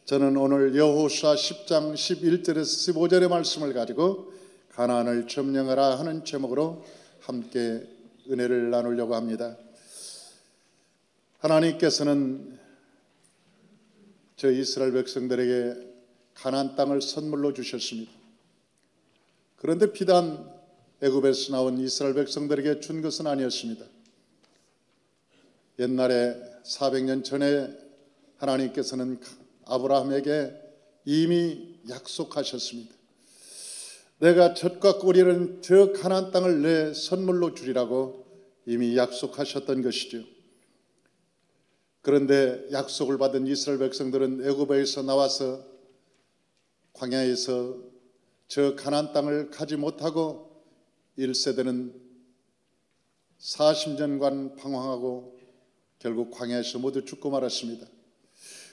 저는 오늘 여호수아 10장 11절에서 15절의 말씀을 가지고 가나안을 점령하라 하는 제목으로 함께 은혜를 나누려고 합니다. 하나님께서는 저 이스라엘 백성들에게 가나안 땅을 선물로 주셨습니다. 그런데 비단 애굽에서 나온 이스라엘 백성들에게 준 것은 아니었습니다. 옛날에 400년 전에 하나님께서는 아브라함에게 이미 약속하셨습니다. 내가 젖과 꿀이는 저 가나안 땅을 내 선물로 주리라고 이미 약속하셨던 것이죠. 그런데 약속을 받은 이스라엘 백성들은 애굽에서 나와서 광야에서 저 가나안 땅을 가지 못하고 1세대는 40년간 방황하고 결국 광야에서 모두 죽고 말았습니다.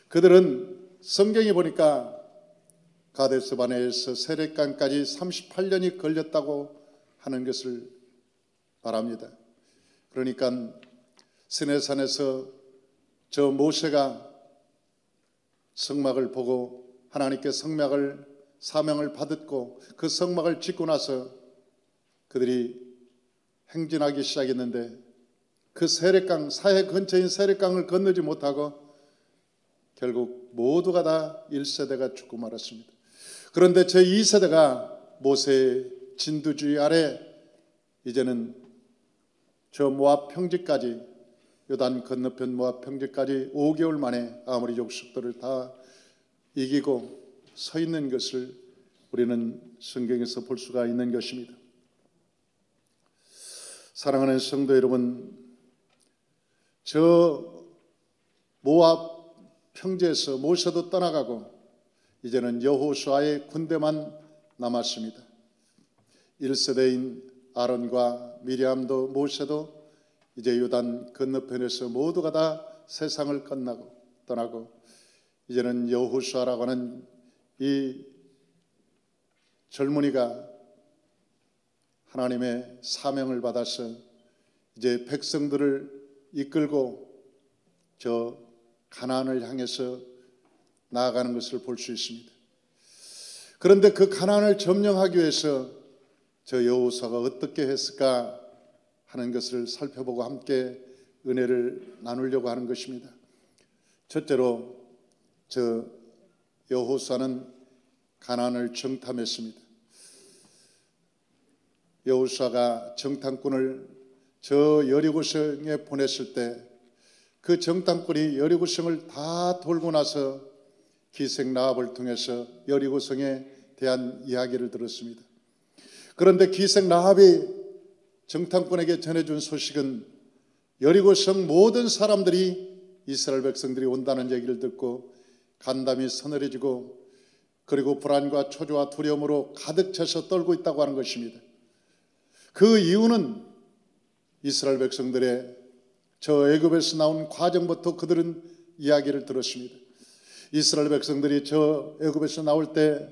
그들은 성경에 보니까 가데스 바네에서 세렛강까지 38년이 걸렸다고 하는 것을 말합니다. 그러니까 시내산에서 저 모세가 성막을 보고 하나님께 사명을 받았고 그 성막을 짓고 나서 그들이 행진하기 시작했는데 그 세렛강, 사해 근처인 세렛강을 건너지 못하고 결국 모두가 다 1세대가 죽고 말았습니다. 그런데 제 2세대가 모세의 진두주의 아래 이제는 저 모압 평지까지, 요단 건너편 모압 평지까지 5개월 만에 아모리 족속들을 다 이기고 서 있는 것을 우리는 성경에서 볼 수가 있는 것입니다. 사랑하는 성도 여러분, 저 모압 평지에서 모세도 떠나가고 이제는 여호수아의 군대만 남았습니다. 1세대인 아론과 미리암도 모세도 이제 요단 건너편에서 모두가 다 세상을 떠나고 이제는 여호수아라고 하는 이 젊은이가 하나님의 사명을 받아서 이제 백성들을 이끌고 저 가나안을 향해서 나아가는 것을 볼 수 있습니다. 그런데 그 가나안을 점령하기 위해서 저 여호수아가 어떻게 했을까 하는 것을 살펴보고 함께 은혜를 나누려고 하는 것입니다. 첫째로 저 여호수아는 가나안을 정탐했습니다. 여호수아가 정탐꾼을 저 여리고성에 보냈을 때 그 정탐꾼이 여리고성을 다 돌고 나서 기생 라합을 통해서 여리고성에 대한 이야기를 들었습니다. 그런데 기생 라합이 정탐꾼에게 전해준 소식은 여리고성 모든 사람들이 이스라엘 백성들이 온다는 얘기를 듣고 간담이 서늘해지고 그리고 불안과 초조와 두려움으로 가득 차서 떨고 있다고 하는 것입니다. 그 이유는 이스라엘 백성들의 저 애굽에서 나온 과정부터 그들은 이야기를 들었습니다. 이스라엘 백성들이 저 애굽에서 나올 때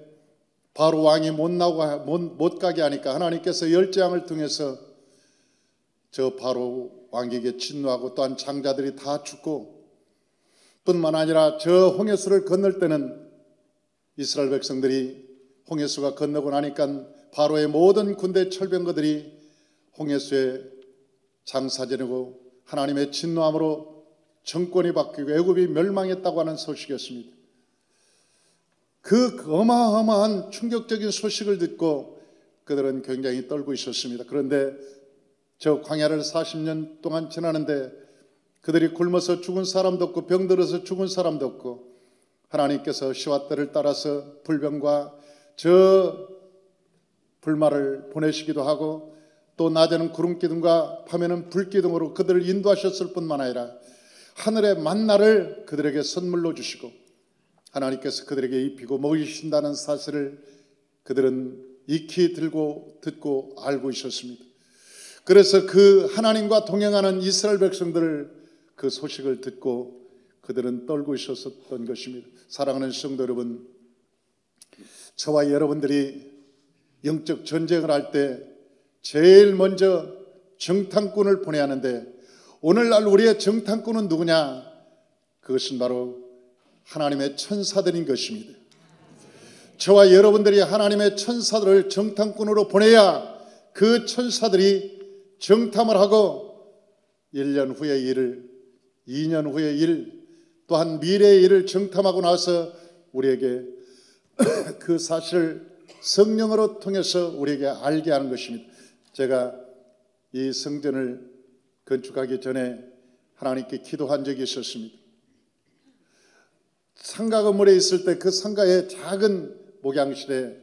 바로 왕이 못 가게 하니까 하나님께서 열재앙을 통해서 저 바로 왕에게 진노하고 또한 장자들이 다 죽고 뿐만 아니라 저 홍해수를 건널 때는 이스라엘 백성들이 홍해수가 건너고 나니까 바로의 모든 군대 철병거들이 홍해수에 장사 지내고 하나님의 진노함으로 정권이 바뀌고 애굽이 멸망했다고 하는 소식이었습니다. 그 어마어마한 충격적인 소식을 듣고 그들은 굉장히 떨고 있었습니다. 그런데 저 광야를 40년 동안 지나는데 그들이 굶어서 죽은 사람도 없고 병들어서 죽은 사람도 없고 하나님께서 시와 때를 따라서 불병과 저 불말을 보내시기도 하고 또 낮에는 구름기둥과 밤에는 불기둥으로 그들을 인도하셨을 뿐만 아니라 하늘의 만나를 그들에게 선물로 주시고 하나님께서 그들에게 입히고 먹이신다는 사실을 그들은 익히 듣고 알고 있었습니다. 그래서 그 하나님과 동행하는 이스라엘 백성들을 그 소식을 듣고 그들은 떨고 있었던 것입니다. 사랑하는 성도 여러분, 저와 여러분들이 영적 전쟁을 할 때 제일 먼저 정탐꾼을 보내야 하는데 오늘날 우리의 정탐꾼은 누구냐? 그것은 바로 하나님의 천사들인 것입니다. 저와 여러분들이 하나님의 천사들을 정탐꾼으로 보내야 그 천사들이 정탐을 하고 1년 후의 일을, 2년 후의 일, 또한 미래의 일을 정탐하고 나서 우리에게 그 사실을 성령으로 통해서 우리에게 알게 하는 것입니다. 제가 이 성전을 건축하기 전에 하나님께 기도한 적이 있었습니다. 상가 건물에 있을 때 그 상가에 작은 목양실에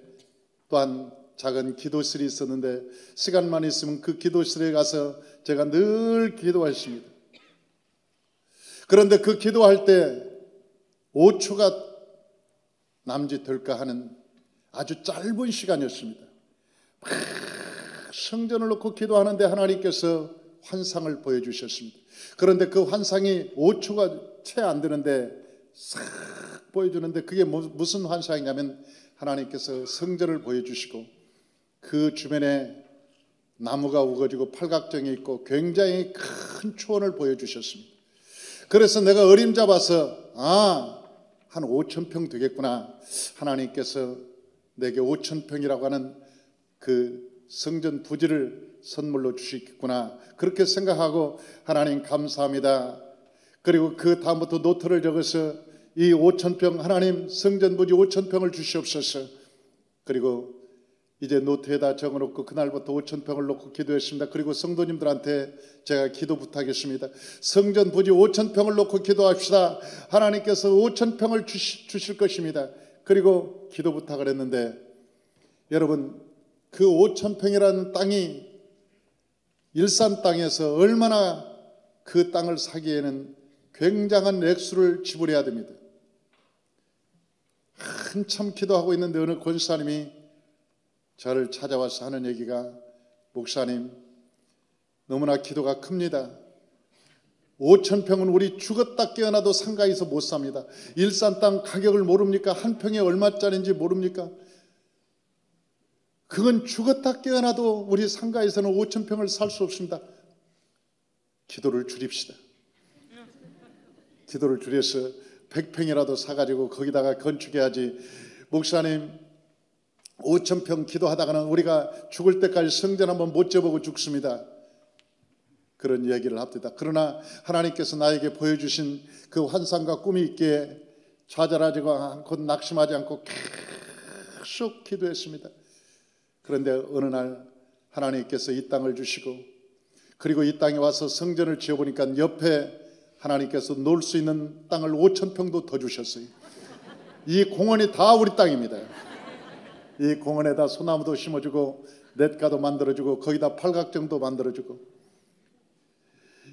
또한 작은 기도실이 있었는데 시간만 있으면 그 기도실에 가서 제가 늘 기도했습니다. 그런데 그 기도할 때 5초가 남짓될까 하는 아주 짧은 시간이었습니다. 막 성전을 놓고 기도하는데 하나님께서 환상을 보여주셨습니다. 그런데 그 환상이 5초가 채 안 되는데 싹 보여주는데 그게 무슨 환상이냐면 하나님께서 성전을 보여주시고 그 주변에 나무가 우거지고 팔각정이 있고 굉장히 큰 초원을 보여주셨습니다. 그래서 내가 어림잡아서 한 5,000평 되겠구나. 하나님께서 내게 5,000평이라고 하는 그 성전 부지를 선물로 주시겠구나. 그렇게 생각하고 하나님 감사합니다. 그리고 그 다음부터 노트를 적어서 이 5,000평 하나님 성전 부지 5,000평을 주시옵소서. 그리고 이제 노트에다 적어놓고 그날부터 5,000평을 놓고 기도했습니다. 그리고 성도님들한테 제가 기도 부탁했습니다. 성전 부지 5,000평을 놓고 기도합시다. 하나님께서 5,000평을 주실 것입니다. 그리고 기도 부탁을 했는데 여러분 그 5,000평이라는 땅이 일산 땅에서 얼마나 그 땅을 사기에는 굉장한 액수를 지불해야 됩니다. 한참 기도하고 있는데 어느 권사님이 저를 찾아와서 하는 얘기가 목사님 너무나 기도가 큽니다. 5,000평은 우리 죽었다 깨어나도 상가에서 못 삽니다. 일산 땅 가격을 모릅니까? 한 평에 얼마짜리인지 모릅니까? 그건 죽었다 깨어나도 우리 상가에서는 5,000평을 살 수 없습니다. 기도를 줄입시다. 기도를 줄여서 100평이라도 사가지고 거기다가 건축해야지. 목사님 5,000평 기도하다가는 우리가 죽을 때까지 성전 한번 못 재보고 죽습니다. 그런 이야기를 합니다. 그러나 하나님께서 나에게 보여주신 그 환상과 꿈이 있기에 좌절하지 않고 낙심하지 않고 계속 기도했습니다. 그런데 어느 날 하나님께서 이 땅을 주시고 그리고 이 땅에 와서 성전을 지어보니까 옆에 하나님께서 놀 수 있는 땅을 5,000평도 더 주셨어요. 이 공원이 다 우리 땅입니다. 이 공원에다 소나무도 심어주고 냇가도 만들어주고 거기다 팔각정도 만들어주고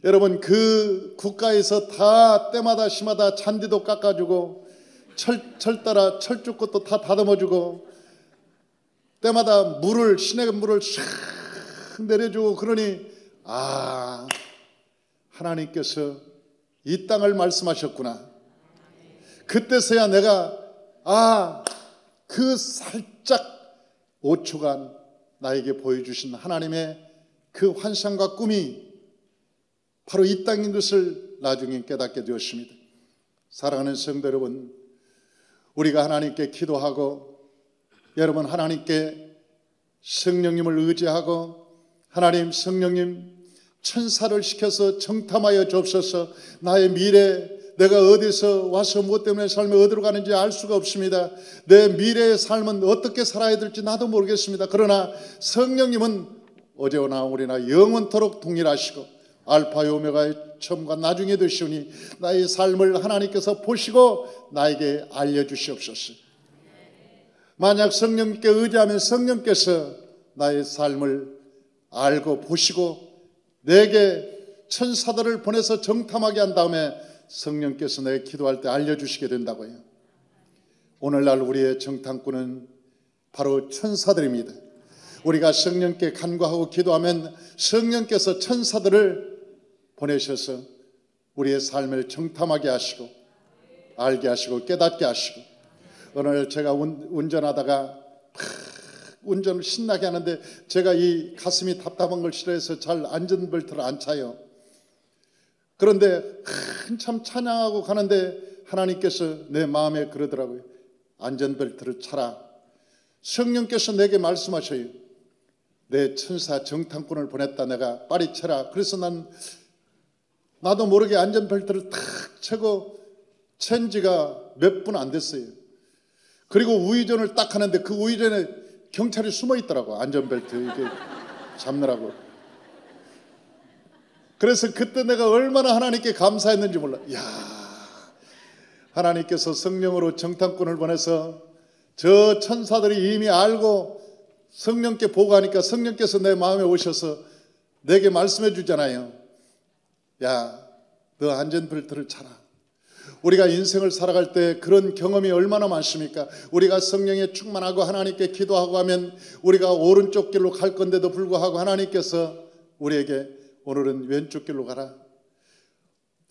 여러분 그 국가에서 다 때마다 심하다 잔디도 깎아주고 철 따라 철쭉 것도 다 다듬어주고 때마다 물을 시냇 물을 샥 내려주고 그러니 하나님께서 이 땅을 말씀하셨구나. 그때서야 내가 그 살짝 5초간 나에게 보여주신 하나님의 그 환상과 꿈이 바로 이 땅인 것을 나중에 깨닫게 되었습니다. 사랑하는 성도 여러분, 우리가 하나님께 기도하고 여러분 하나님께 성령님을 의지하고 하나님 성령님 천사를 시켜서 정탐하여 주옵소서. 나의 미래 내가 어디서 와서 무엇 때문에 삶이 어디로 가는지 알 수가 없습니다. 내 미래의 삶은 어떻게 살아야 될지 나도 모르겠습니다. 그러나 성령님은 어제나 오늘이나 영원토록 동일하시고 알파요 오메가의 처음과 나중에 되시오니 나의 삶을 하나님께서 보시고 나에게 알려주시옵소서. 만약 성령님께 의지하면 성령께서 나의 삶을 알고 보시고 내게 천사들을 보내서 정탐하게 한 다음에 성령께서 내 기도할 때 알려주시게 된다고요. 오늘날 우리의 정탐꾼은 바로 천사들입니다. 우리가 성령께 간구하고 기도하면 성령께서 천사들을 보내셔서 우리의 삶을 정탐하게 하시고 알게 하시고 깨닫게 하시고 오늘 제가 운전하다가 운전을 신나게 하는데 제가 이 가슴이 답답한 걸 싫어해서 잘 안전벨트를 안 차요. 그런데 한참 찬양하고 가는데 하나님께서 내 마음에 그러더라고요. 안전벨트를 차라. 성령께서 내게 말씀하셔요. 내 천사 정탐꾼을 보냈다. 내가 빨리 쳐라. 그래서 나도 모르게 안전벨트를 탁 차고 챈 지가 몇 분 안 됐어요. 그리고 우회전을 딱 하는데 그 우회전에 경찰이 숨어 있더라고. 안전벨트 이게 잡느라고. 그래서 그때 내가 얼마나 하나님께 감사했는지 몰라. 야, 하나님께서 성령으로 정탐꾼을 보내서 저 천사들이 이미 알고 성령께 보고하니까 성령께서 내 마음에 오셔서 내게 말씀해 주잖아요. 야, 너 안전벨트를 차라. 우리가 인생을 살아갈 때 그런 경험이 얼마나 많습니까? 우리가 성령에 충만하고 하나님께 기도하고 하면 우리가 오른쪽 길로 갈 건데도 불구하고 하나님께서 우리에게 오늘은 왼쪽 길로 가라.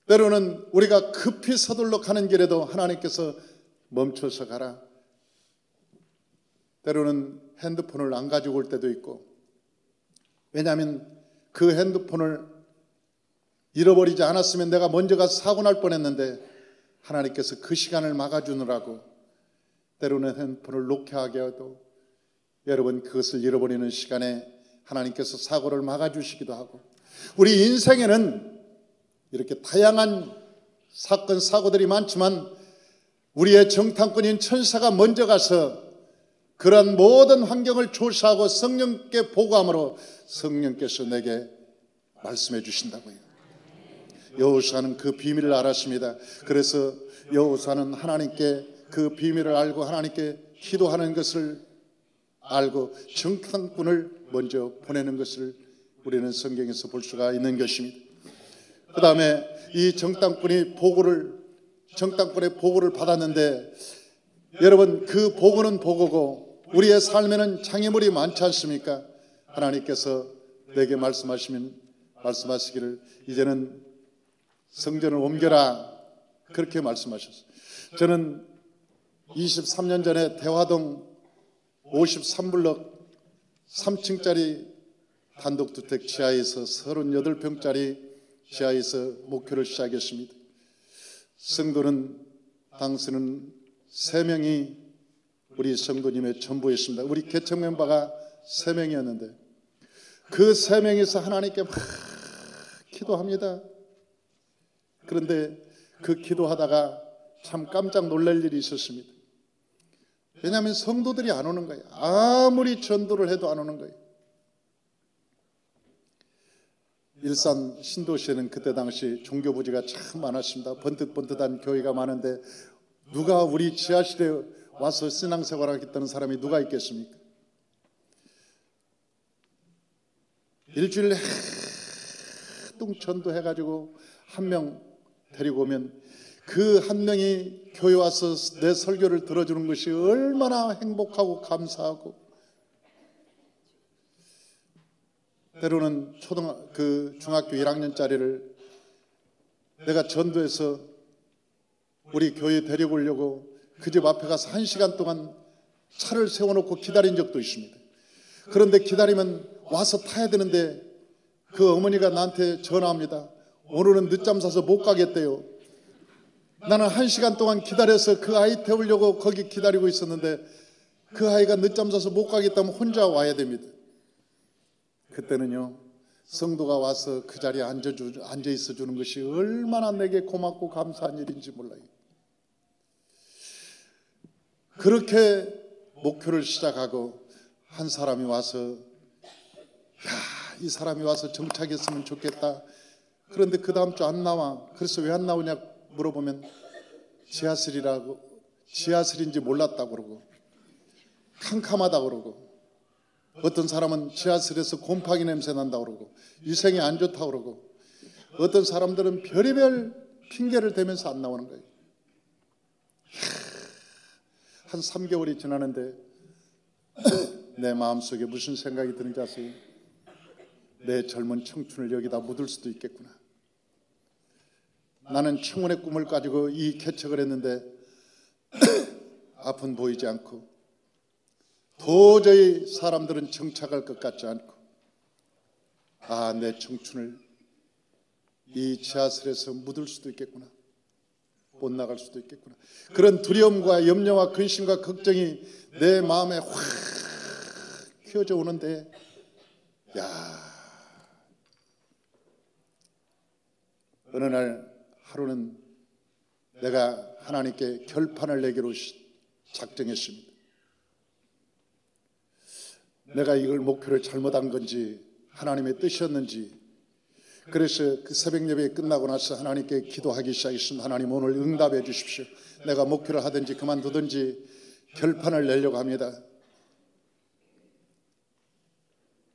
때로는 우리가 급히 서둘러 가는 길에도 하나님께서 멈춰서 가라. 때로는 핸드폰을 안 가지고 올 때도 있고, 왜냐하면 그 핸드폰을 잃어버리지 않았으면 내가 먼저 가서 사고 날 뻔했는데 하나님께서 그 시간을 막아주느라고 때로는 핸드폰을 놓게 하게 해도 여러분 그것을 잃어버리는 시간에 하나님께서 사고를 막아주시기도 하고, 우리 인생에는 이렇게 다양한 사건 사고들이 많지만 우리의 정탐꾼인 천사가 먼저 가서 그러한 모든 환경을 조사하고 성령께 보고함으로 성령께서 내게 말씀해 주신다고요. 여호수아는 그 비밀을 알았습니다. 그래서 여호수아는 하나님께 그 비밀을 알고 하나님께 기도하는 것을 알고 정탐꾼을 먼저 보내는 것을 우리는 성경에서 볼 수가 있는 것입니다. 그 다음에 이 정탐꾼의 보고를 받았는데, 여러분 그 보고는 보고고 우리의 삶에는 장애물이 많지 않습니까? 하나님께서 내게 말씀하시기를 이제는 성전을 옮겨라, 그렇게 말씀하셨어요. 저는 23년 전에 대화동 53블럭 3층짜리 단독주택 지하에서 38평짜리 지하에서 목회를 시작했습니다. 성도는 당시는 3명이 우리 성도님의 전부였습니다. 우리 개척 멤버가 3명이었는데 그 3명이서 하나님께 막 기도합니다. 그런데 그 기도하다가 참 깜짝 놀랄 일이 있었습니다. 왜냐하면 성도들이 안 오는 거예요. 아무리 전도를 해도 안 오는 거예요. 일산 신도시에는 그때 당시 종교부지가 참 많았습니다. 번듯번듯한 교회가 많은데 누가 우리 지하실에 와서 신앙생활을 하겠다는 사람이 누가 있겠습니까? 일주일에 하도 전도해가지고 한 명 데리고 오면 그 한 명이 교회 와서 내 설교를 들어주는 것이 얼마나 행복하고 감사하고, 때로는 중학교 1학년짜리를 내가 전도해서 우리 교회에 데리고 오려고 그 집 앞에 가서 1시간 동안 차를 세워놓고 기다린 적도 있습니다. 그런데 기다리면 와서 타야 되는데 그 어머니가 나한테 전화합니다. 오늘은 늦잠 자서 못 가겠대요. 나는 1시간 동안 기다려서 그 아이 태우려고 거기 기다리고 있었는데 그 아이가 늦잠 자서 못 가겠다면 혼자 와야 됩니다. 그때는요, 성도가 와서 그 자리에 앉아 있어 주는 것이 얼마나 내게 고맙고 감사한 일인지 몰라요. 그렇게 목표를 시작하고 한 사람이 와서, 이 사람이 와서 정착했으면 좋겠다. 그런데 그 다음 주 안 나와. 그래서 왜 안 나오냐 물어보면 지하실인지 몰랐다고 그러고, 캄캄하다고 그러고, 어떤 사람은 지하실에서 곰팡이 냄새 난다고 그러고, 위생이 안 좋다고 그러고, 어떤 사람들은 별의별 핑계를 대면서 안 나오는 거예요. 한 3개월이 지나는데 내 마음속에 무슨 생각이 드는지 아세요? 내 젊은 청춘을 여기다 묻을 수도 있겠구나. 나는 청혼의 꿈을 가지고 이 개척을 했는데 앞은 보이지 않고 도저히 사람들은 정착할 것 같지 않고, 내 청춘을 이 지하실에서 묻을 수도 있겠구나. 못 나갈 수도 있겠구나. 그런 두려움과 염려와 근심과 걱정이 내 마음에 확 휘어져 오는데, 어느 날 하루는 내가 하나님께 결판을 내기로 작정했습니다. 내가 이걸 목표를 잘못한 건지 하나님의 뜻이었는지, 그래서 그 새벽 예배 끝나고 나서 하나님께 기도하기 시작했습니다. 하나님, 오늘 응답해 주십시오. 내가 목표를 하든지 그만두든지 결판을 내려고 합니다.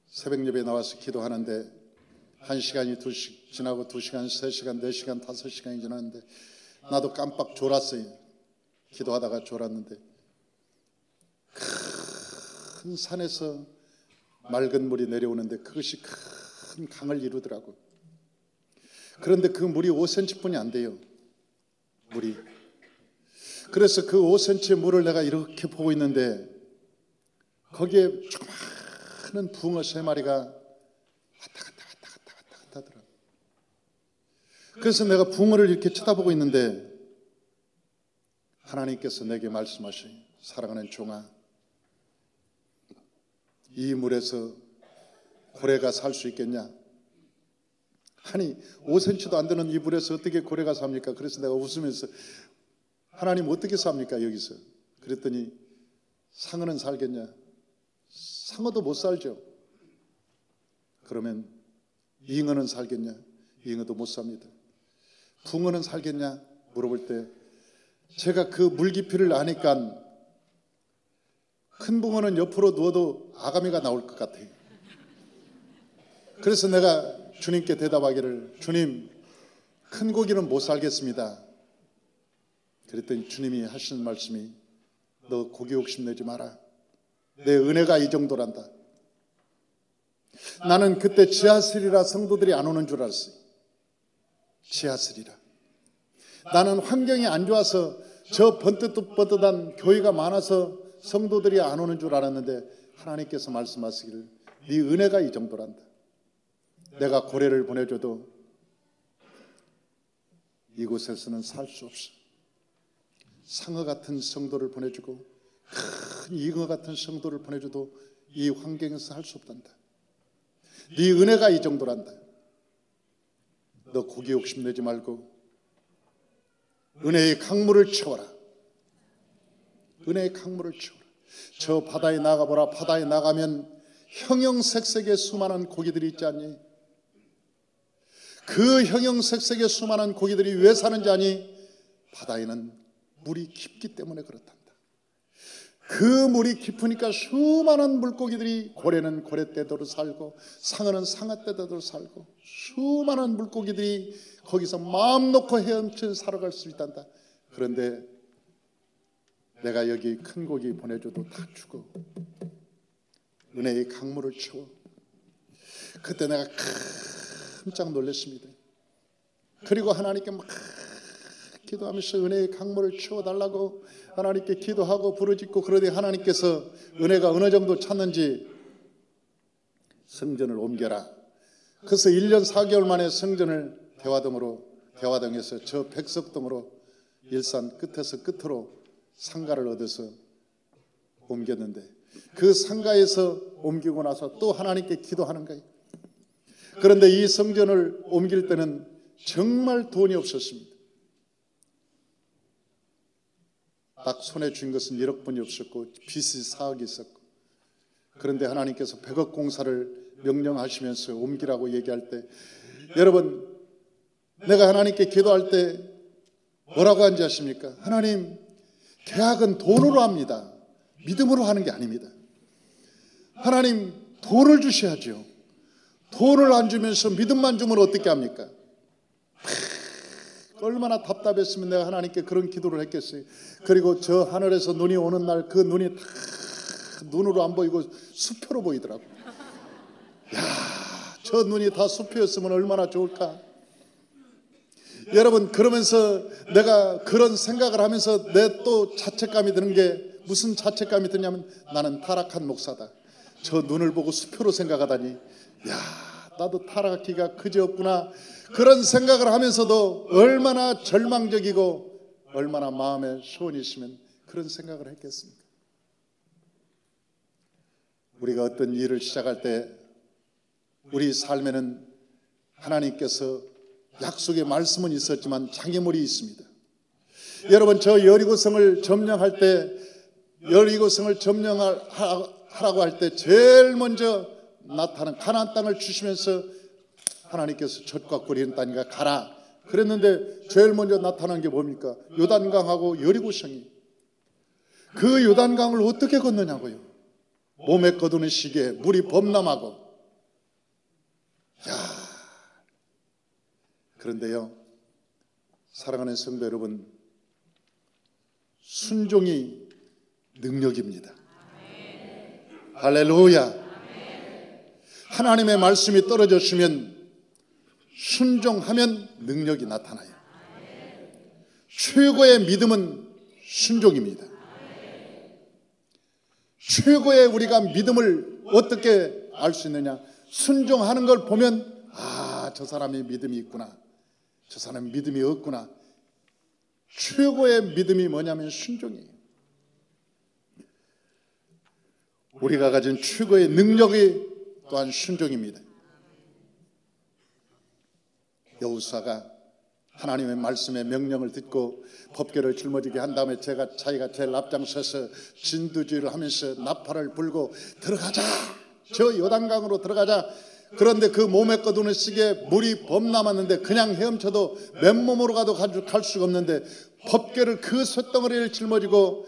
새벽 예배에 나와서 기도하는데 1시간이 지나고 2시간, 3시간, 4시간, 5시간이 지났는데 나도 깜빡 졸았어요. 기도하다가 졸았는데 큰 산에서 맑은 물이 내려오는데 그것이 큰 강을 이루더라고요. 그런데 그 물이 5cm뿐이 안 돼요. 물이. 그래서 그 5cm의 물을 내가 이렇게 보고 있는데 거기에 조그마한 붕어 3마리가 왔다 갔다 하더라고요. 그래서 내가 붕어를 이렇게 쳐다보고 있는데 하나님께서 내게 말씀하셔요. 사랑하는 종아, 이 물에서 고래가 살 수 있겠냐? 아니 5cm도 안 되는 이 물에서 어떻게 고래가 삽니까? 그래서 내가 웃으면서 하나님 어떻게 삽니까 여기서? 그랬더니 상어는 살겠냐? 상어도 못 살죠. 그러면 잉어는 살겠냐? 잉어도 못 삽니다. 붕어는 살겠냐? 물어볼 때 제가 그 물 깊이를 아니까 큰 붕어는 옆으로 누워도 아가미가 나올 것 같아요. 그래서 내가 주님께 대답하기를, 주님, 큰 고기는 못 살겠습니다. 그랬더니 주님이 하시는 말씀이, 너 고기 욕심 내지 마라. 내 은혜가 이 정도란다. 나는 그때 지하철이라 성도들이 안 오는 줄 알았어요. 지하철이라. 나는 환경이 안 좋아서 저 번뜩번뜩한 교회가 많아서 성도들이 안 오는 줄 알았는데 하나님께서 말씀하시기를, 네 은혜가 이 정도란다. 내가 고래를 보내줘도 이곳에서는 살 수 없어. 상어 같은 성도를 보내주고 큰 잉어 같은 성도를 보내줘도 이 환경에서 할 수 없단다. 네 은혜가 이 정도란다. 너 고기 욕심 내지 말고 은혜의 강물을 채워라. 은혜의 강물을 채워라. 저 바다에 나가보라. 바다에 나가면 형형색색의 수많은 고기들이 있지 않니? 그 형형색색의 수많은 고기들이 왜 사는지 아니? 바다에는 물이 깊기 때문에 그렇단다. 그 물이 깊으니까 수많은 물고기들이, 고래는 고래떼대로 살고 상어는 상어떼대로 살고 수많은 물고기들이 거기서 마음 놓고 헤엄쳐 살아갈 수 있단다. 그런데 내가 여기 큰 고기 보내줘도 다 죽어. 은혜의 강물을 채워. 그때 내가 깜짝 놀랐습니다. 그리고 하나님께 막 기도하면서 은혜의 강물을 채워달라고 하나님께 기도하고 부르짖고, 그러더니 하나님께서 은혜가 어느 정도 찼는지 성전을 옮겨라. 그래서 1년 4개월 만에 성전을 대화동에서 저 백석동으로 일산 끝에서 끝으로 상가를 얻어서 옮겼는데, 그 상가에서 옮기고 나서 또 하나님께 기도하는 거예요. 그런데 이 성전을 옮길 때는 정말 돈이 없었습니다. 딱 손에 쥔 것은 1억 분이 없었고 빚이 4억이 있었고, 그런데 하나님께서 100억 공사를 명령하시면서 옮기라고 얘기할 때, 여러분, 내가 하나님께 기도할 때 뭐라고 하는지 아십니까? 하나님, 계약은 돈으로 합니다. 믿음으로 하는 게 아닙니다. 하나님, 돈을 주셔야죠. 돈을 안 주면서 믿음만 주면 어떻게 합니까? 얼마나 답답했으면 내가 하나님께 그런 기도를 했겠어요. 그리고 저 하늘에서 눈이 오는 날 그 눈이 다 눈으로 안 보이고 수표로 보이더라고. 야, 저 눈이 다 수표였으면 얼마나 좋을까. 여러분, 그러면서 내가 그런 생각을 하면서 내 또 자책감이 드는 게, 무슨 자책감이 드냐면, 나는 타락한 목사다. 저 눈을 보고 수표로 생각하다니, 야, 나도 타락하기가 그지없구나. 그런 생각을 하면서도 얼마나 절망적이고 얼마나 마음에 소원이 있으면 그런 생각을 했겠습니까? 우리가 어떤 일을 시작할 때 우리 삶에는 하나님께서 약속의 말씀은 있었지만 장애물이 있습니다. 여러분, 저 여리고성을 점령할 때, 여리고성을 점령하라고 할 때 제일 먼저 나타난 가나안 땅을 주시면서 하나님께서 젖과 꿀이 있는 땅이니까 가라 그랬는데 제일 먼저 나타난 게 뭡니까? 요단강하고 여리고성이. 그 요단강을 어떻게 건너냐고요? 몸에 거두는 시기에 물이 범람하고. 그런데요, 사랑하는 성도 여러분, 순종이 능력입니다. 할렐루야. 하나님의 말씀이 떨어졌으면 순종하면 능력이 나타나요. 최고의 믿음은 순종입니다. 최고의 우리가 믿음을 어떻게 알 수 있느냐? 순종하는 걸 보면 저 사람이 믿음이 있구나, 저 사람이 믿음이 없구나. 최고의 믿음이 뭐냐면 순종이에요. 우리가 가진 최고의 능력이 또한 순종입니다. 여호수아가 하나님의 말씀의 명령을 듣고 법궤를 짊어지게 한 다음에 자기가 제일 앞장서서 진두지휘를 하면서 나팔을 불고 들어가자, 저 요단강으로 들어가자. 그런데 그 몸에 거두는 시기에 물이 범람았는데 그냥 헤엄쳐도 맨몸으로 가도 갈 수가 없는데 법궤를 그 쇳덩어리를 짊어지고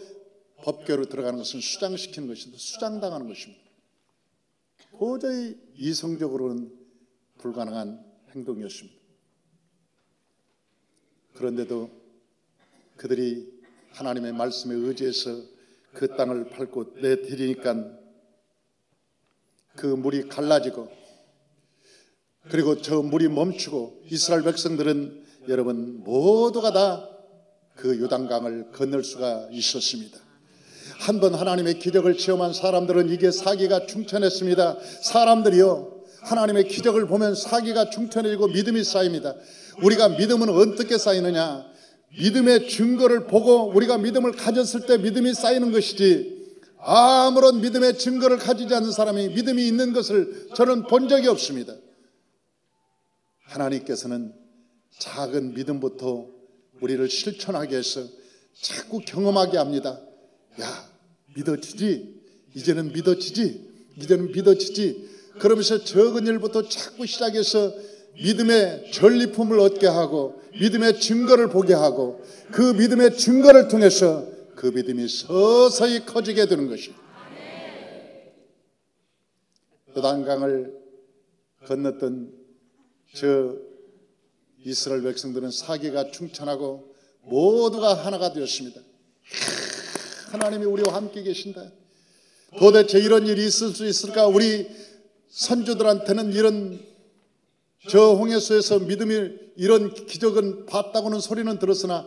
법궤로 들어가는 것은 수장시키는 것입니다. 수장당하는 것입니다. 도저히 이성적으로는 불가능한 행동이었습니다. 그런데도 그들이 하나님의 말씀에 의지해서 그 땅을 밟고 내디디니까 그 물이 갈라지고, 그리고 저 물이 멈추고 이스라엘 백성들은 여러분 모두가 다 그 요단강을 건널 수가 있었습니다. 한번 하나님의 기적을 체험한 사람들은 이게 사기가 충천했습니다. 사람들이요, 하나님의 기적을 보면 사기가 충천해지고 믿음이 쌓입니다. 우리가 믿음은 어떻게 쌓이느냐? 믿음의 증거를 보고 우리가 믿음을 가졌을 때 믿음이 쌓이는 것이지, 아무런 믿음의 증거를 가지지 않는 사람이 믿음이 있는 것을 저는 본 적이 없습니다. 하나님께서는 작은 믿음부터 우리를 실천하게 해서 자꾸 경험하게 합니다. 야, 믿어지지? 이제는 믿어지지? 이제는 믿어지지? 그러면서 적은 일부터 자꾸 시작해서 믿음의 전리품을 얻게 하고 믿음의 증거를 보게 하고 그 믿음의 증거를 통해서 그 믿음이 서서히 커지게 되는 것입니다. 요단강을 건넜던 저 이스라엘 백성들은 사기가 충천하고 모두가 하나가 되었습니다. 하나님이 우리와 함께 계신다. 도대체 이런 일이 있을 수 있을까? 우리 선조들한테는 이런 저 홍해수에서 믿음이 이런 기적은 봤다고는 소리는 들었으나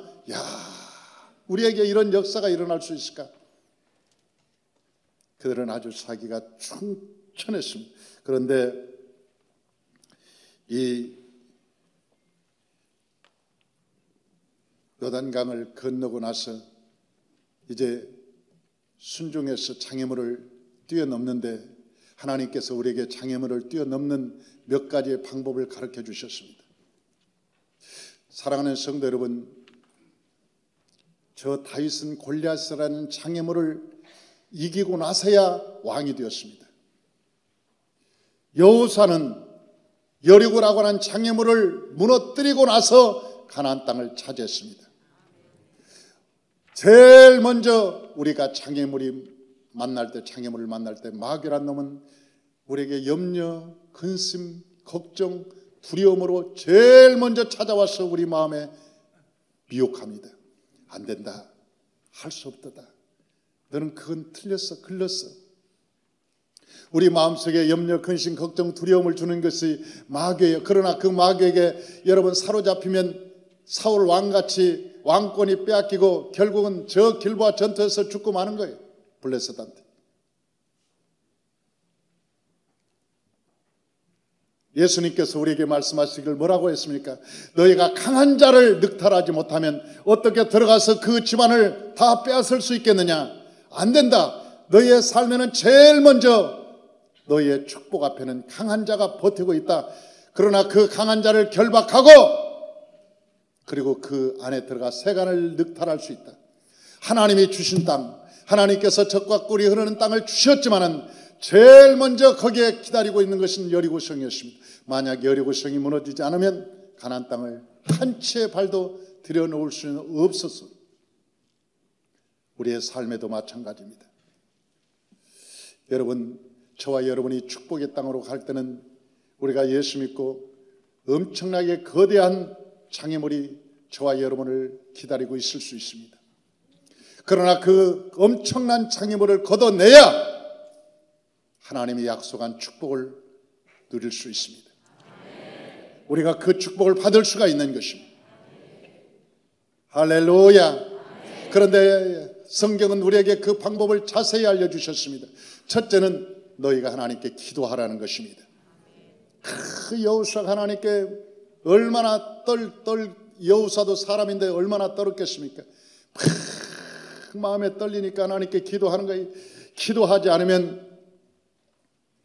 우리에게 이런 역사가 일어날 수 있을까? 그들은 아주 사기가 충천했습니다. 그런데 이 요단강을 건너고 나서 이제 순종해서 장애물을 뛰어넘는데 하나님께서 우리에게 장애물을 뛰어넘는 몇 가지의 방법을 가르쳐 주셨습니다. 사랑하는 성도 여러분, 저 다윗은 골리앗이라는 장애물을 이기고 나서야 왕이 되었습니다. 여호수아는 여리고라고 하는 장애물을 무너뜨리고 나서 가나안 땅을 차지했습니다. 제일 먼저 우리가 장애물을 만날 때 마귀란 놈은 우리에게 염려, 근심, 걱정, 두려움으로 제일 먼저 찾아와서 우리 마음에 미혹합니다. 안 된다, 할 수 없다, 너는 그건 틀렸어, 글렀어. 우리 마음속에 염려, 근심, 걱정, 두려움을 주는 것이 마귀예요. 그러나 그 마귀에게 여러분 사로잡히면 사울 왕같이 왕권이 빼앗기고 결국은 저 길보아 전투에서 죽고 마는 거예요. 블레셋한테. 예수님께서 우리에게 말씀하시기를 뭐라고 했습니까? 너희가 강한 자를 늑탈하지 못하면 어떻게 들어가서 그 집안을 다 빼앗을 수 있겠느냐? 안 된다. 너희의 삶에는 제일 먼저 너희의 축복 앞에는 강한 자가 버티고 있다. 그러나 그 강한 자를 결박하고 그리고 그 안에 들어가 세간을 늑탈할 수 있다. 하나님이 주신 땅, 하나님께서 젖과 꿀이 흐르는 땅을 주셨지만은 제일 먼저 거기에 기다리고 있는 것은 여리고성이었습니다. 만약 여리고성이 무너지지 않으면 가나안 땅을 한 치의 발도 들여놓을 수는 없었어. 우리의 삶에도 마찬가지입니다. 여러분, 저와 여러분이 축복의 땅으로 갈 때는 우리가 예수 믿고 엄청나게 거대한 장애물이 저와 여러분을 기다리고 있을 수 있습니다. 그러나 그 엄청난 장애물을 걷어내야 하나님이 약속한 축복을 누릴 수 있습니다. 우리가 그 축복을 받을 수가 있는 것입니다. 할렐루야. 그런데 성경은 우리에게 그 방법을 자세히 알려주셨습니다. 첫째는 너희가 하나님께 기도하라는 것입니다. 그 여호수아가 하나님께 얼마나 여호수아도 사람인데 얼마나 떨었겠습니까? 마음에 떨리니까 하나님께 기도하는 거예요. 기도하지 않으면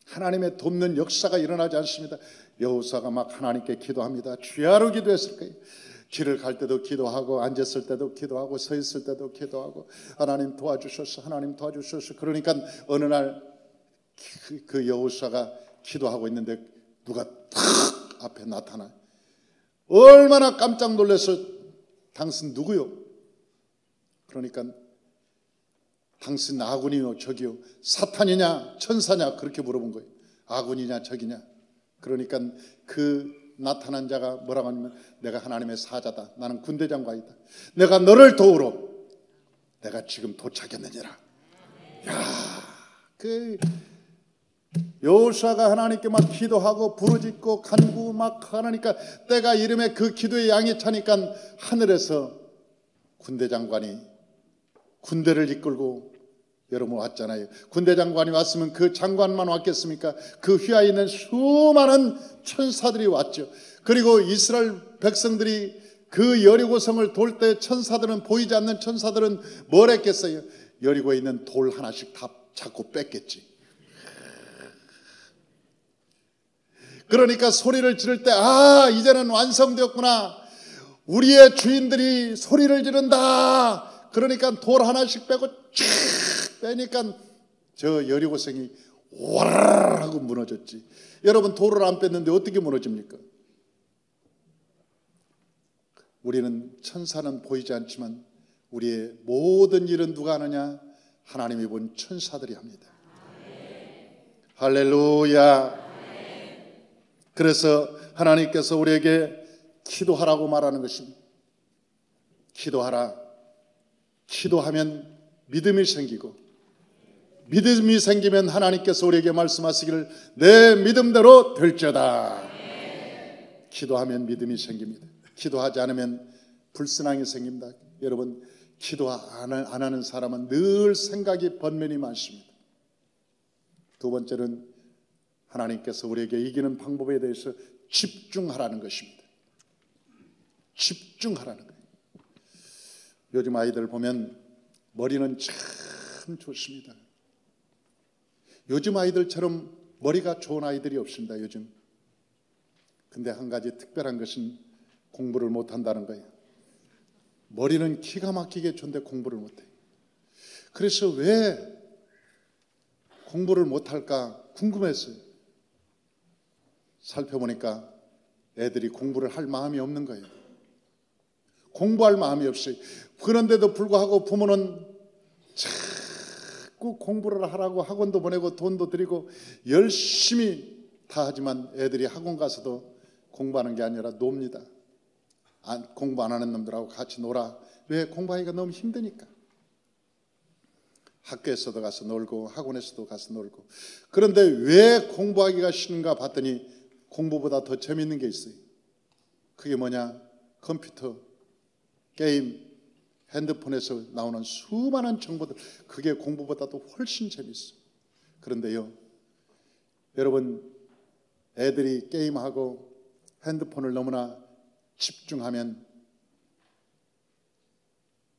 하나님의 돕는 역사가 일어나지 않습니다. 여호수아가 막 하나님께 기도합니다. 주야로 기도했을 거예요. 길을 갈 때도 기도하고 앉았을 때도 기도하고 서 있을 때도 기도하고 하나님 도와주셔서 하나님 도와주셔서 그러니까 어느 날 그 여호수아가 기도하고 있는데 누가 탁 앞에 나타나요. 얼마나 깜짝 놀라서 당신 누구요? 그러니까 당신 아군이요 적이요 사탄이냐 천사냐 그렇게 물어본 거예요. 아군이냐 적이냐. 그러니까 그 나타난 자가 뭐라고 하냐면 내가 하나님의 사자다. 나는 군대 장관이다. 내가 너를 도우러 내가 지금 도착했느니라. 야, 그 여호수아가 하나님께 막 기도하고 부르짖고 간구 막 하니까 때가 이름에 그 기도의 양이 차니까 하늘에서 군대 장관이 군대를 이끌고 여러분 왔잖아요. 군대 장관이 왔으면 그 장관만 왔겠습니까? 그 휘하에 있는 수많은 천사들이 왔죠. 그리고 이스라엘 백성들이 그 여리고성을 돌 때 천사들은 보이지 않는 천사들은 뭘 했겠어요? 여리고에 있는 돌 하나씩 다 잡고 뺐겠지. 그러니까 소리를 지를 때 아 이제는 완성되었구나. 우리의 주인들이 소리를 지른다. 그러니까 돌 하나씩 빼고 쫙 빼니까 저 여리고성이 와르르 하고 무너졌지. 여러분 돌을 안 뺐는데 어떻게 무너집니까? 우리는 천사는 보이지 않지만 우리의 모든 일은 누가 하느냐? 하나님이 본 천사들이 합니다. 할렐루야. 그래서 하나님께서 우리에게 기도하라고 말하는 것입니다. 기도하라. 기도하면 믿음이 생기고 믿음이 생기면 하나님께서 우리에게 말씀하시기를 내 믿음대로 될지어다. 기도하면 믿음이 생깁니다. 기도하지 않으면 불순항이 생깁니다. 여러분 기도 안 하는 사람은 늘 생각이 번면이 많습니다. 두 번째는 하나님께서 우리에게 이기는 방법에 대해서 집중하라는 것입니다. 집중하라는 거예요. 요즘 아이들 보면 머리는 참 좋습니다. 요즘 아이들처럼 머리가 좋은 아이들이 없습니다. 요즘. 근데 한 가지 특별한 것은 공부를 못한다는 거예요. 머리는 기가 막히게 좋은데 공부를 못해요. 그래서 왜 공부를 못할까 궁금했어요. 살펴보니까 애들이 공부를 할 마음이 없는 거예요. 공부할 마음이 없어요. 그런데도 불구하고 부모는 자꾸 공부를 하라고 학원도 보내고 돈도 드리고 열심히 다 하지만 애들이 학원 가서도 공부하는 게 아니라 놉니다. 공부 안 하는 놈들하고 같이 놀아. 왜? 공부하기가 너무 힘드니까. 학교에서도 가서 놀고 학원에서도 가서 놀고. 그런데 왜 공부하기가 싫은가 봤더니 공부보다 더 재밌는 게 있어요. 그게 뭐냐? 컴퓨터, 게임, 핸드폰에서 나오는 수많은 정보들. 그게 공부보다도 훨씬 재밌어요. 그런데요, 여러분 애들이 게임하고 핸드폰을 너무나 집중하면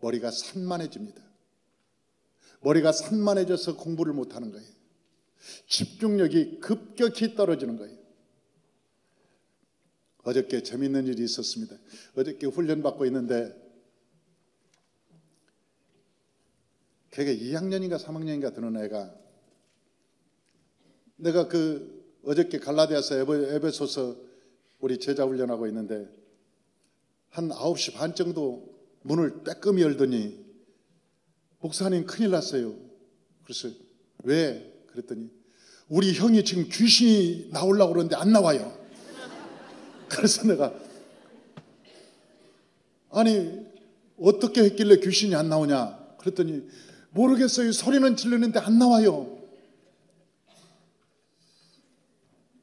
머리가 산만해집니다. 머리가 산만해져서 공부를 못하는 거예요. 집중력이 급격히 떨어지는 거예요. 어저께 재미있는 일이 있었습니다. 어저께 훈련받고 있는데 걔가 2학년인가 3학년인가 되는 애가, 내가 어저께 갈라디아서 에베소서 우리 제자 훈련하고 있는데 한 9시 반 정도 문을 빼끔히 열더니 목사님 큰일 났어요. 그래서 왜? 그랬더니 우리 형이 지금 귀신이 나오려고 그러는데 안 나와요. 그래서 내가 아니 어떻게 했길래 귀신이 안 나오냐 그랬더니 모르겠어요. 소리는 지르는데 안 나와요.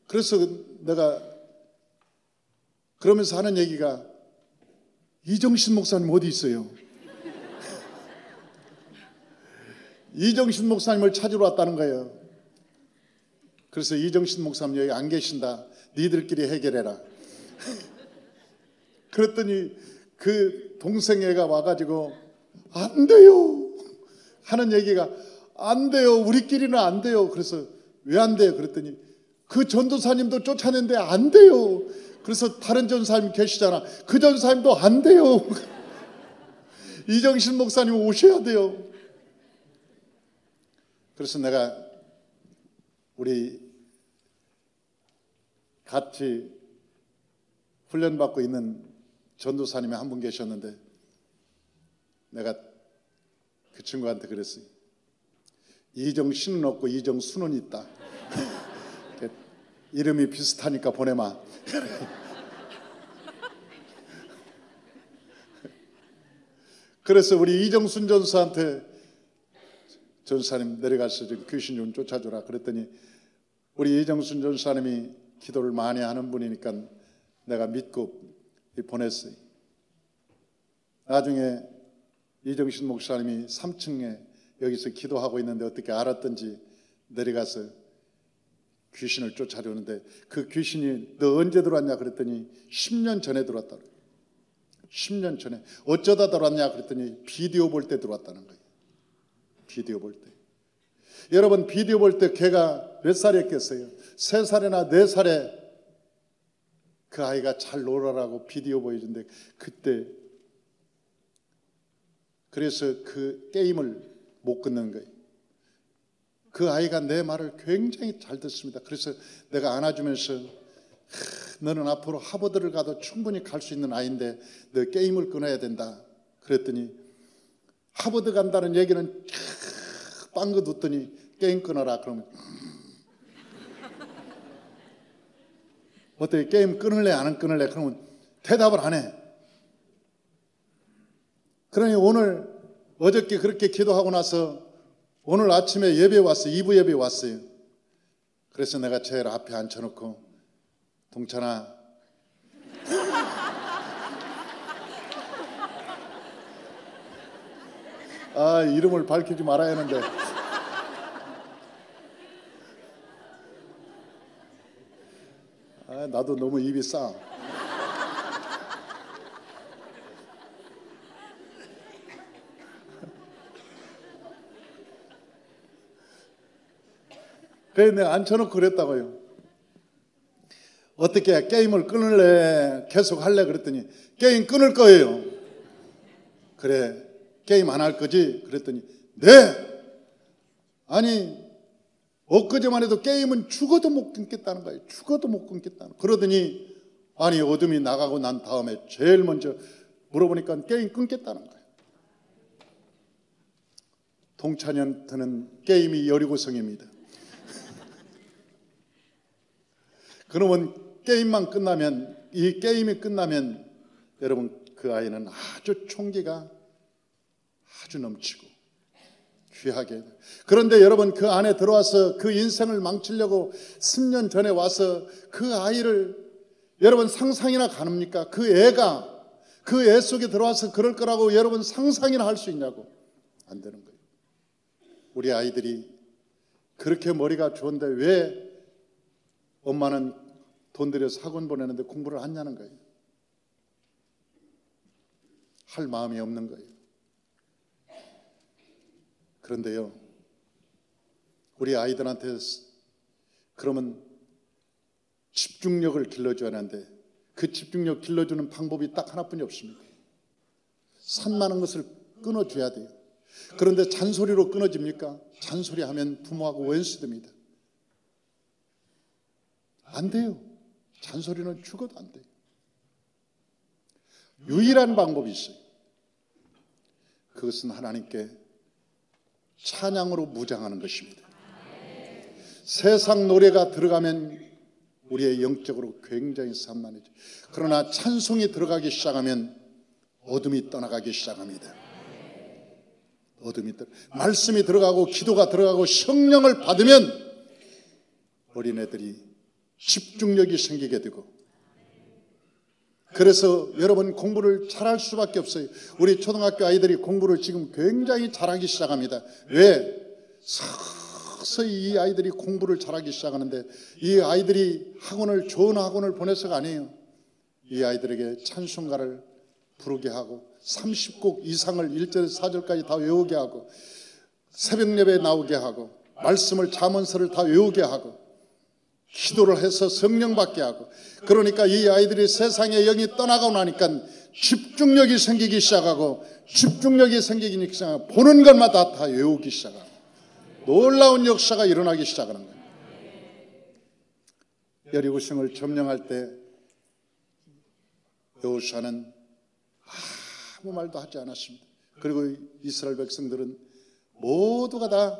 그래서 내가 그러면서 하는 얘기가 이정신 목사님 어디 있어요? 이정신 목사님을 찾으러 왔다는 거예요. 그래서 이정신 목사님 여기 안 계신다. 니들끼리 해결해라. 그랬더니 그 동생 애가 와가지고 안 돼요 하는 얘기가 안 돼요. 우리끼리는 안 돼요. 그래서 왜 안 돼요? 그랬더니 그 전도사님도 쫓아내는데 안 돼요. 그래서 다른 전도사님 계시잖아. 그 전도사님도 안 돼요. 이정신 목사님 오셔야 돼요. 그래서 내가 우리 같이 훈련받고 있는 전도사님이 한 분 계셨는데 내가 그 친구한테 그랬어요. 이정신은 없고 이정수는 있다. 이름이 비슷하니까 보내마. 그래서 우리 이정순 전사한테 전사님 내려가서 좀 귀신 좀 쫓아주라 그랬더니 우리 이정순 전사님이 기도를 많이 하는 분이니까 내가 믿고 보냈어요. 나중에 이정신 목사님이 3층에 여기서 기도하고 있는데 어떻게 알았던지 내려가서 귀신을 쫓아주는데 그 귀신이 너 언제 들어왔냐 그랬더니 10년 전에 들어왔다고. 10년 전에. 어쩌다 들어왔냐 그랬더니 비디오 볼 때 들어왔다는 거예요. 비디오 볼 때. 여러분 비디오 볼 때 걔가 몇 살이었겠어요? 3살이나 4살에 그 아이가 잘 놀아라고 비디오 보여준데 그때 그래서 그 게임을 못 끊는 거예요. 그 아이가 내 말을 굉장히 잘 듣습니다. 그래서 내가 안아주면서 너는 앞으로 하버드를 가도 충분히 갈 수 있는 아이인데 너 게임을 끊어야 된다. 그랬더니 하버드 간다는 얘기는 빵긋 웃더니 게임 끊어라. 그러면 어떻게 게임 끊을래 안 끊을래? 그러면 대답을 안 해. 그러니 오늘 어저께 그렇게 기도하고 나서 오늘 아침에 예배 왔어요. 2부 예배 왔어요. 그래서 내가 제일 앞에 앉혀놓고 동찬아 아 이름을 밝히지 말아야 하는데 아, 나도 너무 입이 싸. 그래서 내가 앉혀놓고 그랬다고요. 어떻게 게임을 끊을래? 계속 할래? 그랬더니 게임 끊을 거예요. 그래 게임 안 할 거지? 그랬더니 네. 아니 엊그제만 해도 게임은 죽어도 못 끊겠다는 거예요. 죽어도 못 끊겠다는. 그러더니 아니 어둠이 나가고 난 다음에 제일 먼저 물어보니까 게임 끊겠다는 거예요. 동찬이한테는 게임이 여리고성입니다. 그러면 게임만 끝나면 이 게임이 끝나면 여러분 그 아이는 아주 총기가 아주 넘치고 귀하게. 그런데 여러분 그 안에 들어와서 그 인생을 망치려고 10년 전에 와서 그 아이를 여러분 상상이나 가능합니까? 그 애가 그 애 속에 들어와서 그럴 거라고 여러분 상상이나 할 수 있냐고. 안 되는 거예요. 우리 아이들이 그렇게 머리가 좋은데 왜 엄마는 돈 들여서 학원 보내는데 공부를 하냐는 거예요. 할 마음이 없는 거예요. 그런데요, 우리 아이들한테 그러면 집중력을 길러줘야 하는데 그 집중력 길러주는 방법이 딱 하나뿐이 없습니다. 산만한 것을 끊어줘야 돼요. 그런데 잔소리로 끊어집니까? 잔소리하면 부모하고 원수됩니다. 안 돼요. 잔소리는 죽어도 안 돼요. 유일한 방법이 있어요. 그것은 하나님께 찬양으로 무장하는 것입니다. 세상 노래가 들어가면 우리의 영적으로 굉장히 산만해져요. 그러나 찬송이 들어가기 시작하면 어둠이 떠나가기 시작합니다. 말씀이 들어가고 기도가 들어가고 성령을 받으면 어린애들이 집중력이 생기게 되고, 그래서 여러분 공부를 잘할 수밖에 없어요. 우리 초등학교 아이들이 공부를 지금 굉장히 잘하기 시작합니다. 왜? 서서히 이 아이들이 공부를 잘하기 시작하는데, 이 아이들이 좋은 학원을 보내서가 아니에요. 이 아이들에게 찬송가를 부르게 하고 30곡 이상을 1절에서 4절까지 다 외우게 하고 새벽 예배에 나오게 하고 말씀을 잠언서를 다 외우게 하고 기도를 해서 성령 받게 하고, 그러니까 이 아이들이 세상의 영이 떠나가고 나니까 집중력이 생기기 시작하고, 집중력이 생기기 시작하고 보는 것마다 다 외우기 시작하고 놀라운 역사가 일어나기 시작하는 거예요. 여리고성을 점령할 때 여호수아는 아무 말도 하지 않았습니다. 그리고 이스라엘 백성들은 모두가 다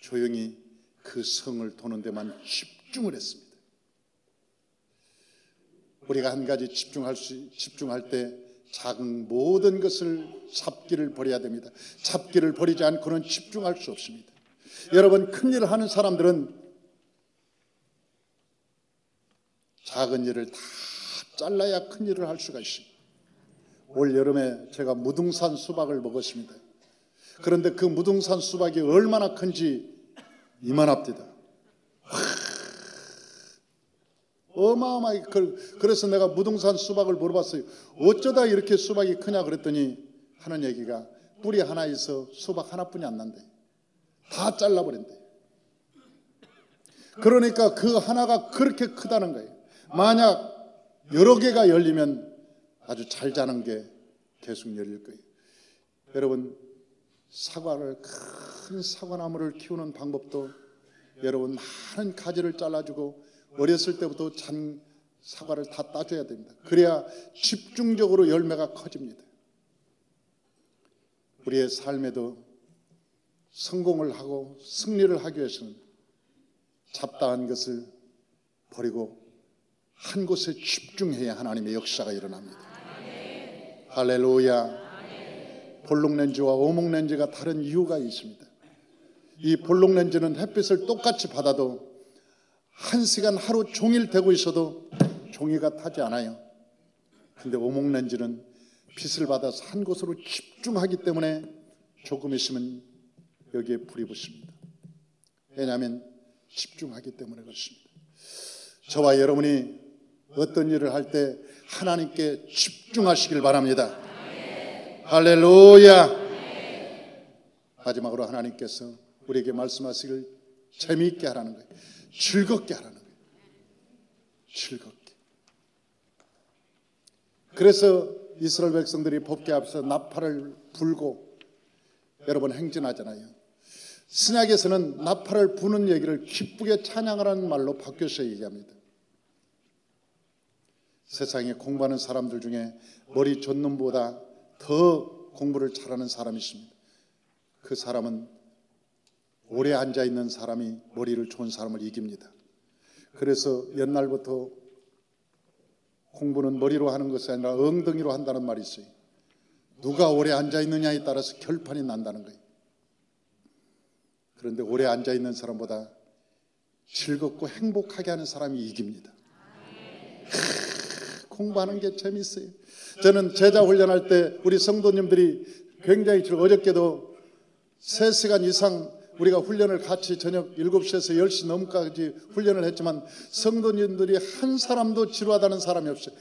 조용히 그 성을 도는 데만 집중을 했습니다. 우리가 한 가지 집중할 때 작은 모든 것을 잡기를 버려야 됩니다. 잡기를 버리지 않고는 집중할 수 없습니다. 여러분, 큰일을 하는 사람들은 작은 일을 다 잘라야 큰일을 할 수가 있습니다. 올 여름에 제가 무등산 수박을 먹었습니다. 그런데 그 무등산 수박이 얼마나 큰지 이만합니다. 어마어마하게. 그래서 내가 무등산 수박을 물어봤어요. 어쩌다 이렇게 수박이 크냐 그랬더니 하는 얘기가 뿌리 하나에서 수박 하나뿐이 안 난대. 다 잘라버린대. 그러니까 그 하나가 그렇게 크다는 거예요. 만약 여러 개가 열리면 아주 잘 자는 게 계속 열릴 거예요. 여러분, 큰 사과나무를 키우는 방법도 여러분 많은 가지를 잘라주고 어렸을 때부터 잔 사과를 다 따줘야 됩니다. 그래야 집중적으로 열매가 커집니다. 우리의 삶에도 성공을 하고 승리를 하기 위해서는 잡다한 것을 버리고 한 곳에 집중해야 하나님의 역사가 일어납니다. 할렐루야. 볼록 렌즈와 오목 렌즈가 다른 이유가 있습니다. 이 볼록 렌즈는 햇빛을 똑같이 받아도 1시간 하루 종일 되고 있어도 종이가 타지 않아요. 근데 오목 렌즈는 빛을 받아서 한 곳으로 집중하기 때문에 조금 있으면 여기에 불이 붙습니다. 왜냐하면 집중하기 때문에 그렇습니다. 저와 여러분이 어떤 일을 할 때 하나님께 집중하시길 바랍니다. 할렐루야. 마지막으로 하나님께서 우리에게 말씀하시길 재미있게 하라는 거예요. 즐겁게 하라는 거예요. 즐겁게. 그래서 이스라엘 백성들이 법궤 앞에서 나팔을 불고 여러분 행진하잖아요. 신약에서는 나팔을 부는 얘기를 기쁘게 찬양하라는 말로 바뀌어서 얘기합니다. 세상에 공부하는 사람들 중에 머리 좋는 놈보다 더 공부를 잘하는 사람이 있습니다. 그 사람은 오래 앉아있는 사람이 머리를 좋은 사람을 이깁니다. 그래서 옛날부터 공부는 머리로 하는 것이 아니라 엉덩이로 한다는 말이 있어요. 누가 오래 앉아있느냐에 따라서 결판이 난다는 거예요. 그런데 오래 앉아있는 사람보다 즐겁고 행복하게 하는 사람이 이깁니다. 공부하는 게 재밌어요. 저는 제자 훈련할 때 우리 성도님들이 굉장히 어저께도 3시간 이상 우리가 훈련을 같이 저녁 7시에서 10시 넘까지 훈련을 했지만 성도님들이 한 사람도 지루하다는 사람이 없어요.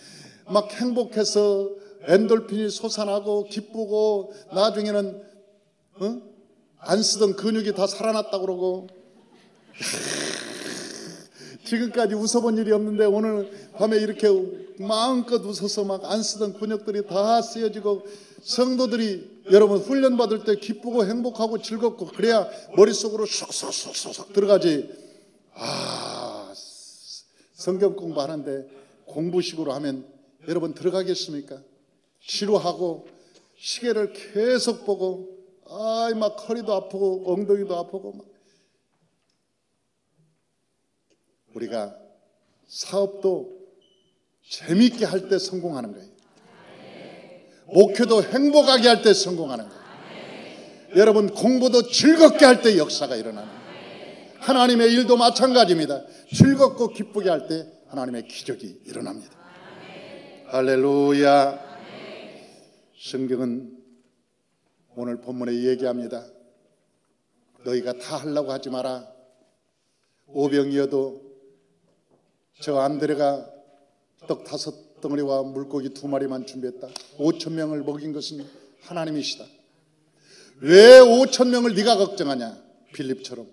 막 행복해서 엔돌핀이 솟아나고 기쁘고 나중에는 안 쓰던 근육이 다 살아났다고 그러고 지금까지 웃어본 일이 없는데 오늘 밤에 이렇게 마음껏 웃어서 막 안 쓰던 근육들이 다 쓰여지고 성도들이 여러분 훈련 받을 때 기쁘고 행복하고 즐겁고 그래야 머릿속으로 쏙쏙쏙쏙 들어가지. 성경 공부하는데 공부식으로 하면 여러분 들어가겠습니까? 지루하고 시계를 계속 보고 막 허리도 아프고 엉덩이도 아프고 막. 우리가 사업도 재미있게 할 때 성공하는 거예요. 목회도 행복하게 할 때 성공하는 거예요. 여러분 공부도 즐겁게 할 때 역사가 일어나는 거예요. 하나님의 일도 마찬가지입니다. 즐겁고 기쁘게 할 때 하나님의 기적이 일어납니다. 할렐루야. 성경은 오늘 본문에 얘기합니다. 너희가 다 하려고 하지 마라. 오병이어도 저 안드레가 떡 5덩어리와 물고기 2마리만 준비했다. 5,000명을 먹인 것은 하나님이시다. 왜 5,000명을 네가 걱정하냐? 빌립처럼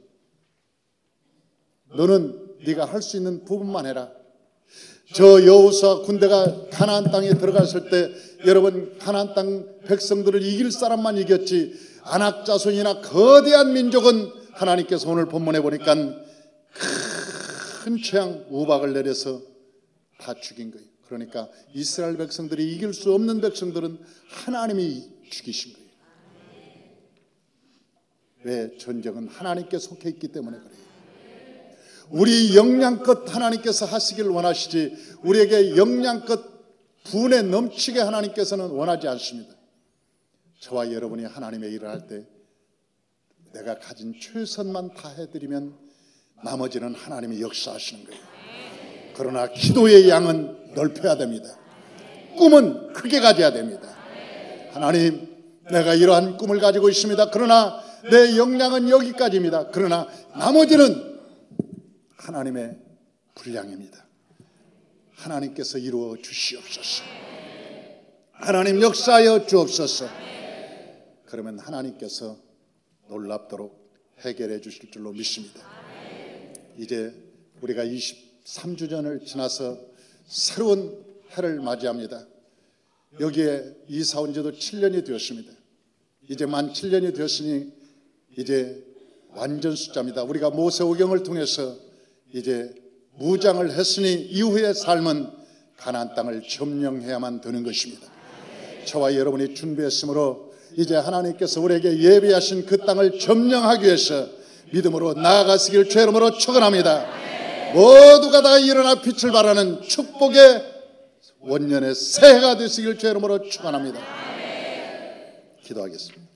너는 네가 할 수 있는 부분만 해라. 저 여호수아 군대가 가나안 땅에 들어갔을 때 여러분 가나안 땅 백성들을 이길 사람만 이겼지 아낙 자손이나 거대한 민족은 하나님께서 오늘 본문에 보니까 큰 재앙 우박을 내려서 다 죽인 거예요. 그러니까 이스라엘 백성들이 이길 수 없는 백성들은 하나님이 죽이신 거예요. 왜? 전쟁은 하나님께 속해 있기 때문에 그래요. 우리 역량껏 하나님께서 하시길 원하시지 우리에게 역량껏 분에 넘치게 하나님께서는 원하지 않습니다. 저와 여러분이 하나님의 일을 할 때 내가 가진 최선만 다해드리면 나머지는 하나님이 역사하시는 거예요. 그러나 기도의 양은 넓혀야 됩니다. 꿈은 크게 가져야 됩니다. 하나님, 내가 이러한 꿈을 가지고 있습니다. 그러나 내 역량은 여기까지입니다. 그러나 나머지는 하나님의 분량입니다. 하나님께서 이루어 주시옵소서. 하나님 역사하여 주옵소서. 그러면 하나님께서 놀랍도록 해결해 주실 줄로 믿습니다. 이제 우리가 23주년을 지나서 새로운 해를 맞이합니다. 여기에 이사 온 지도 7년이 되었습니다. 이제 만 7년이 되었으니 이제 완전 숫자입니다. 우리가 모세오경을 통해서 이제 무장을 했으니 이후의 삶은 가나안 땅을 점령해야만 되는 것입니다. 저와 여러분이 준비했으므로 이제 하나님께서 우리에게 예비하신 그 땅을 점령하기 위해서 믿음으로 나아가시길 주의 이름으로 축원합니다. 모두가 다 일어나 빛을 발하는 축복의 원년의 새해가 되시길 주의 이름으로 축원합니다. 기도하겠습니다.